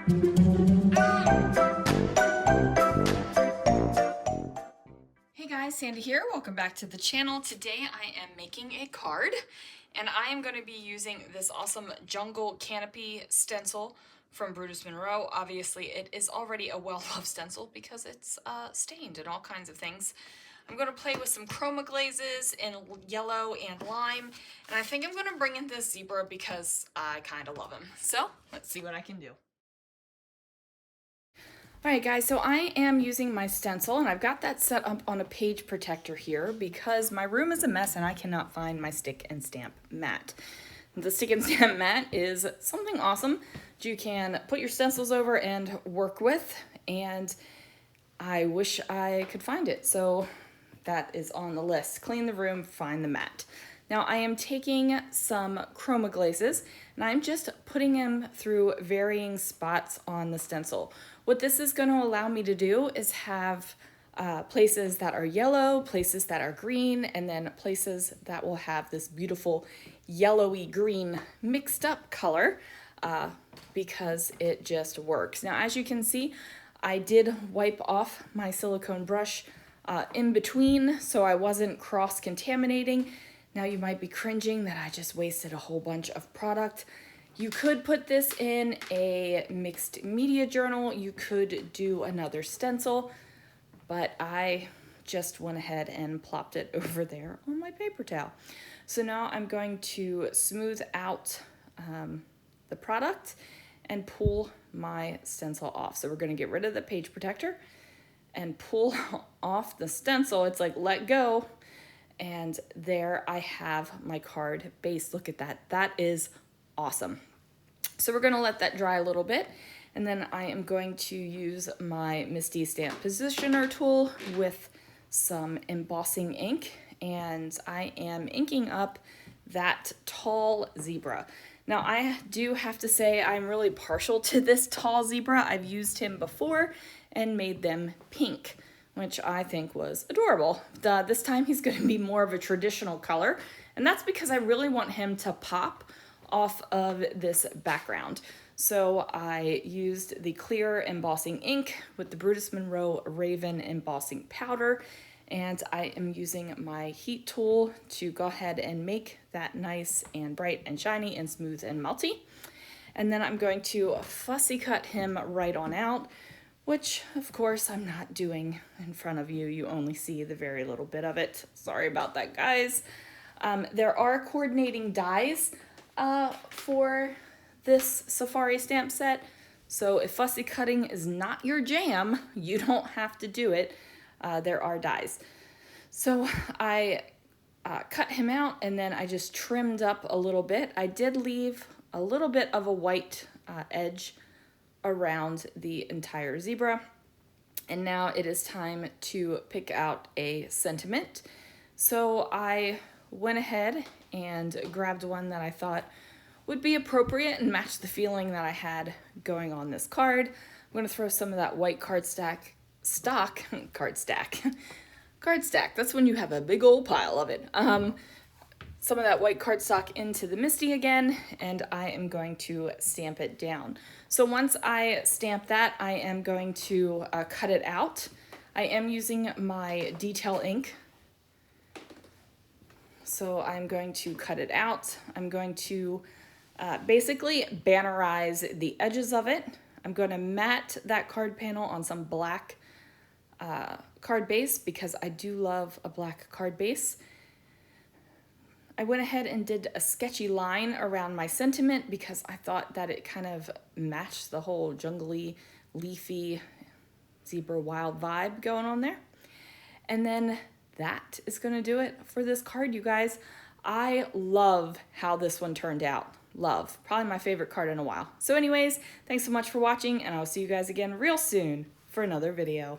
Hey guys, Sandy here. Welcome back to the channel. Today I am making a card and I am going to be using this awesome jungle canopy stencil from Brutus Monroe. Obviously it is already a well-loved stencil because it's stained and all kinds of things. I'm going to play with some Chroma Glazes in yellow and lime, and I think I'm going to bring in this zebra because I kind of love him. So let's see what I can do. Alright guys, so I am using my stencil and I've got that set up on a page protector here because my room is a mess and I cannot find my stick and stamp mat. The stick and stamp mat is something awesome that you can put your stencils over and work with, and I wish I could find it. So that is on the list. Clean the room, find the mat. Now I am taking some Chroma Glazes and I'm just putting them through varying spots on the stencil. What this is going to allow me to do is have places that are yellow, places that are green, and then places that will have this beautiful yellowy green mixed up color because it just works. Now as you can see, I did wipe off my silicone brush in between so I wasn't cross-contaminating. Now you might be cringing that I just wasted a whole bunch of product. You could put this in a mixed media journal, you could do another stencil, but I just went ahead and plopped it over there on my paper towel. So now I'm going to smooth out the product and pull my stencil off. So we're going to get rid of the page protector and pull off the stencil. It's like let go, and there I have my card base. Look at that. That is awesome. So we're going to let that dry a little bit, and then I am going to use my Misty Stamp Positioner tool with some embossing ink, and I am inking up that tall zebra. Now I do have to say I'm really partial to this tall zebra. I've used him before and made them pink, which I think was adorable. This time he's going to be more of a traditional color, and that's because I really want him to pop off of this background. So I used the clear embossing ink with the Brutus Monroe Raven embossing powder, and I am using my heat tool to go ahead and make that nice and bright and shiny and smooth and melty. And then I'm going to fussy cut him right on out, which of course I'm not doing in front of you. You only see the very little bit of it. Sorry about that, guys. There are coordinating dies for this safari stamp set, so if fussy cutting is not your jam, you don't have to do it. There are dies. So I cut him out and then I just trimmed up a little bit. I did leave a little bit of a white edge around the entire zebra, and now it is time to pick out a sentiment. So I went ahead and grabbed one that I thought would be appropriate and match the feeling that I had going on this card. I'm going to throw some of that white card stack, that's when you have a big old pile of it. Some of that white cardstock into the Misty again, and I am going to stamp it down. So once I stamp that, I am going to cut it out. I am using my detail ink, so I'm going to cut it out. I'm going to basically bannerize the edges of it. I'm going to mat that card panel on some black card base because I do love a black card base. I went ahead and did a sketchy line around my sentiment because I thought that it kind of matched the whole jungly, leafy, zebra wild vibe going on there. And then that is going to do it for this card, you guys. I love how this one turned out. Love. Probably my favorite card in a while. So anyways, thanks so much for watching, and I'll see you guys again real soon for another video.